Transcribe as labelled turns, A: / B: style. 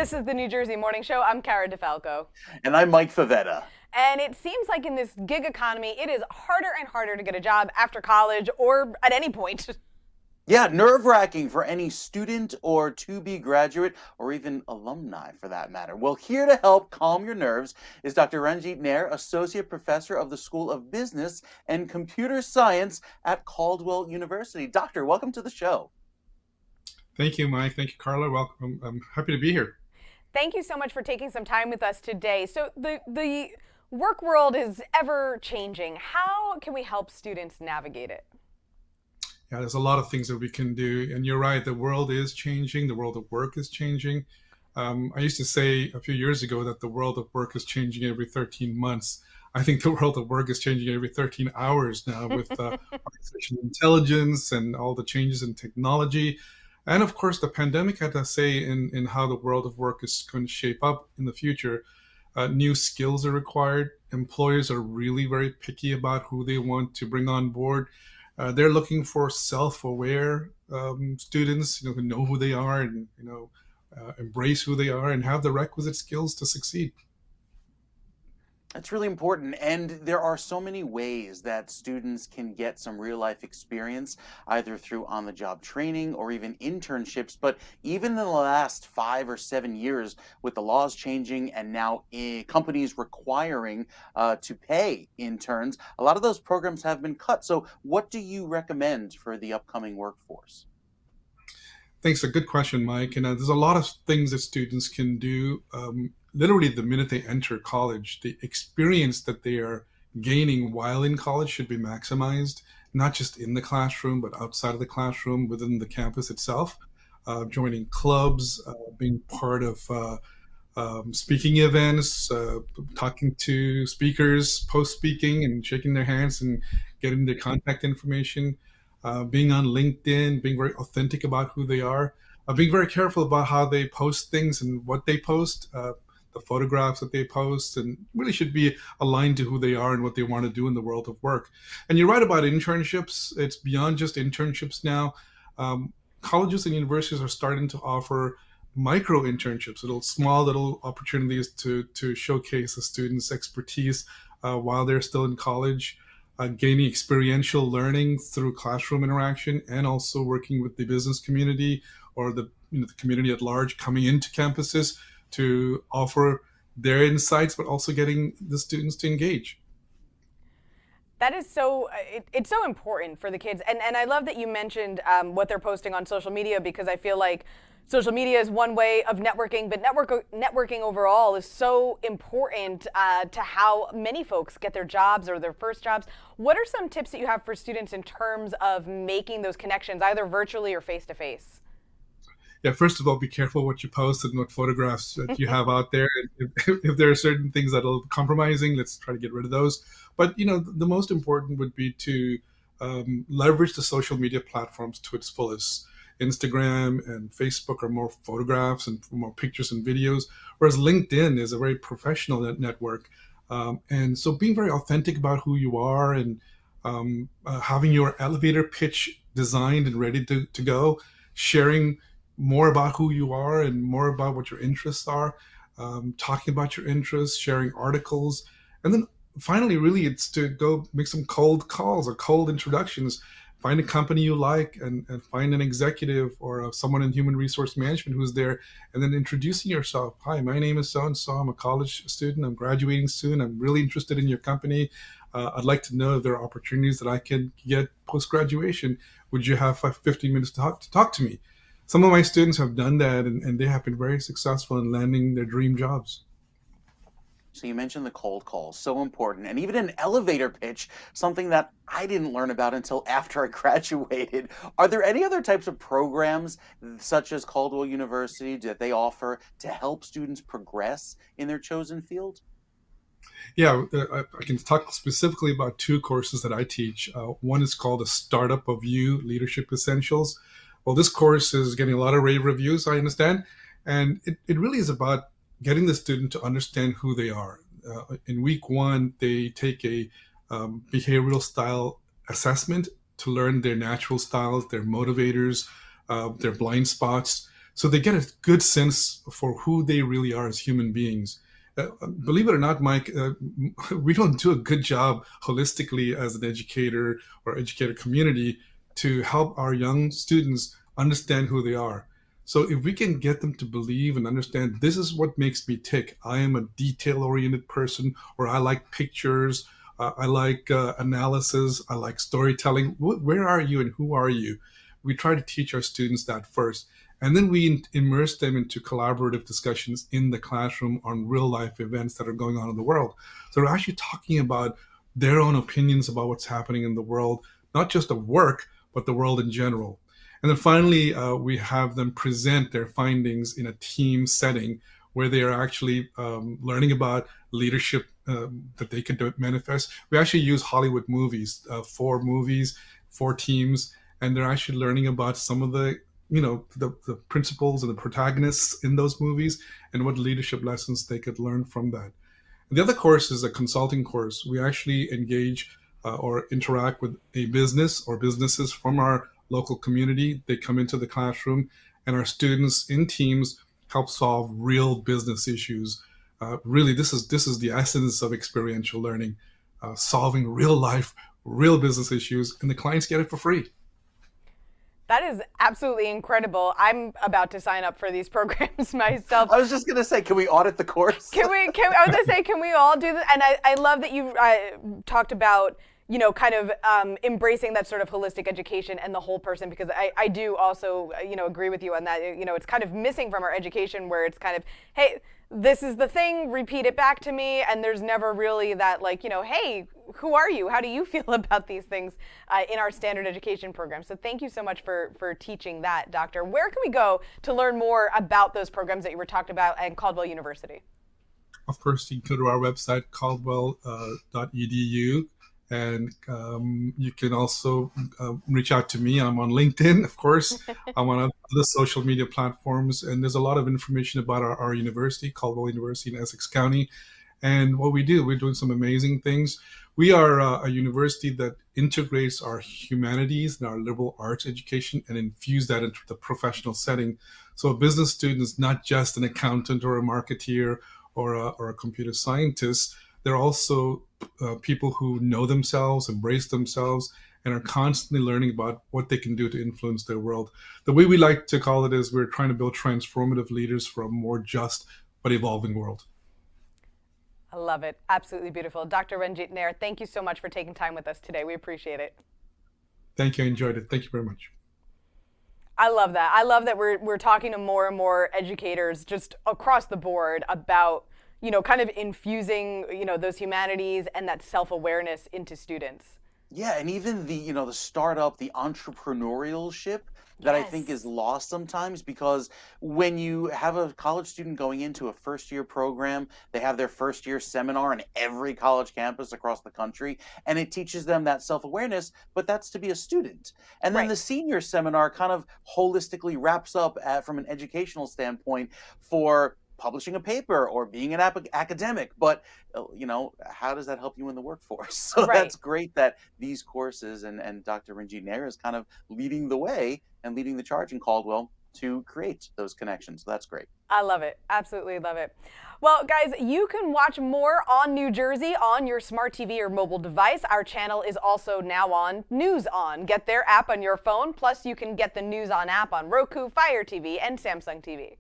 A: This is the New Jersey Morning Show. I'm Cara DeFalco.
B: And I'm Mike Favetta.
A: And it seems like in this gig economy, it is harder and harder to get a job after college or at any point.
B: Yeah, nerve-wracking for any student or to-be graduate or even alumni for that matter. Well, here to help calm your nerves is Dr. Ranjit Nair, Associate Professor of the School of Business and Computer Science at Caldwell University. Doctor, welcome to the show.
C: Thank you, Mike. Thank you, Carla. Welcome. I'm happy to be here.
A: Thank you so much for taking some time with us today. So the work world is ever changing. How can we help students navigate it?
C: Yeah, there's a lot of things that we can do. And you're right, the world is changing. The world of work is changing. I used to say a few years ago that the world of work is changing every 13 months. I think the world of work is changing every 13 hours now with artificial intelligence and all the changes in technology. And of course, the pandemic had a say in how the world of work is going to shape up in the future. New skills are required. Employers are really very picky about who they want to bring on board. They're looking for self-aware students, who know who they are and embrace who they are and have the requisite skills to succeed.
B: That's really important. And there are so many ways that students can get some real life experience, either through on the job training or even internships. But even in the last 5 or 7 years, with the laws changing and now companies requiring to pay interns, a lot of those programs have been cut. So, what do you recommend for the upcoming workforce?
C: Thanks. A good question, Mike. And there's a lot of things that students can do. Literally, the minute they enter college, the experience that they are gaining while in college should be maximized, not just in the classroom, but outside of the classroom, within the campus itself. Joining clubs, being part of speaking events, talking to speakers, post speaking, and shaking their hands and getting their contact information. Being on LinkedIn, being very authentic about who they are, being very careful about how they post things and what they post, the photographs that they post, and really should be aligned to who they are and what they want to do in the world of work. And you're right about internships. It's beyond just internships now. Colleges and universities are starting to offer micro internships, little opportunities to showcase a student's expertise while they're still in college. Gaining experiential learning through classroom interaction and also working with the business community or the community at large coming into campuses to offer their insights, but also getting the students to engage.
A: That is it's so important for the kids. And I love that you mentioned what they're posting on social media, because I feel like social media is one way of networking, but networking overall is so important to how many folks get their jobs or their first jobs. What are some tips that you have for students in terms of making those connections, either virtually or face to face?
C: Yeah, first of all, be careful what you post and what photographs that you have out there. If there are certain things that are compromising, let's try to get rid of those. But the most important would be to leverage the social media platforms to its fullest. Instagram and Facebook are more photographs and more pictures and videos, whereas LinkedIn is a very professional network. And so being very authentic about who you are and having your elevator pitch designed and ready to go, sharing more about who you are and more about what your interests are, talking about your interests, sharing articles. And then finally, really, it's to go make some cold calls or cold introductions. Find a company you like and find an executive or someone in human resource management who's there, and then introducing yourself. Hi, my name is so-and-so. I'm a college student. I'm graduating soon. I'm really interested in your company. I'd like to know if there are opportunities that I can get post-graduation. Would you have 15 minutes to talk to me? Some of my students have done that, and they have been very successful in landing their dream jobs.
B: So you mentioned the cold call, so important, and even an elevator pitch, something that I didn't learn about until after I graduated. Are there any other types of programs, such as Caldwell University, that they offer to help students progress in their chosen field?
C: Yeah, I can talk specifically about two courses that I teach. One is called the Startup of You Leadership Essentials. Well, this course is getting a lot of rave reviews, I understand. And it really is about getting the student to understand who they are. In week one, they take a behavioral style assessment to learn their natural styles, their motivators, their blind spots, So they get a good sense for who they really are as human beings. Believe it or not, Mike, we don't do a good job holistically as an educator or educator community to help our young students understand who they are. So if we can get them to believe and understand this is what makes me tick, I am a detail oriented person, or I like pictures, I like analysis, I like storytelling. Where are you and who are you? We try to teach our students that first. And then we immerse them into collaborative discussions in the classroom on real life events that are going on in the world. So they're actually talking about their own opinions about what's happening in the world, not just of work, but the world in general. And then finally, we have them present their findings in a team setting where they are actually learning about leadership that they could manifest. We actually use Hollywood movies, 4 movies, 4 teams, and they're actually learning about some of the the principles and the protagonists in those movies and what leadership lessons they could learn from that. The other course is a consulting course. We actually engage or interact with a business or businesses from our local community. They come into the classroom, and our students in teams help solve real business issues. Really, this is the essence of experiential learning, solving real life, real business issues, and the clients get it for free.
A: That is absolutely incredible. I'm about to sign up for these programs myself.
B: I was just gonna say, can we audit the course?
A: I was gonna say, can we all do that? And I love that you talked about, kind of embracing that sort of holistic education and the whole person, because I do also, agree with you on that. It's kind of missing from our education, where it's kind of, hey, this is the thing, repeat it back to me. And there's never really that, like, hey, who are you? How do you feel about these things in our standard education program? So thank you so much for teaching that, Doctor. Where can we go to learn more about those programs that you were talking about at Caldwell University?
C: Of course, you can go to our website, caldwell.edu, and you can also reach out to me. I'm on LinkedIn, of course. I'm on other social media platforms, and there's a lot of information about our university, Caldwell University in Essex County. And what we do, we're doing some amazing things. We are a university that integrates our humanities and our liberal arts education and infuse that into the professional setting. So a business student is not just an accountant or a marketeer or a computer scientist. They're also people who know themselves, embrace themselves, and are constantly learning about what they can do to influence their world. The way we like to call it is we're trying to build transformative leaders for a more just but evolving world.
A: I love it. Absolutely beautiful. Dr. Ranjit Nair, thank you so much for taking time with us today. We appreciate it.
C: Thank you. I enjoyed it. Thank you very much.
A: I love that. I love that we're talking to more and more educators just across the board about, kind of infusing, those humanities and that self-awareness into students.
B: Yeah, and even the startup, the entrepreneurship that I think is
A: Yes.
B: lost sometimes, because when you have a college student going into a first year program, they have their first year seminar on every college campus across the country, and it teaches them that self-awareness, but that's to be a student. And then
A: Right.
B: the senior seminar kind of holistically wraps up from an educational standpoint for publishing a paper or being an academic, but how does that help you in the workforce? So
A: Right.
B: that's great that these courses and Dr. Ranjit Nair is kind of leading the way and leading the charge in Caldwell to create those connections. So that's great.
A: I love it. Absolutely love it. Well, guys, you can watch more on New Jersey on your smart TV or mobile device. Our channel is also now on News On. Get their app on your phone. Plus, you can get the News On app on Roku, Fire TV, and Samsung TV.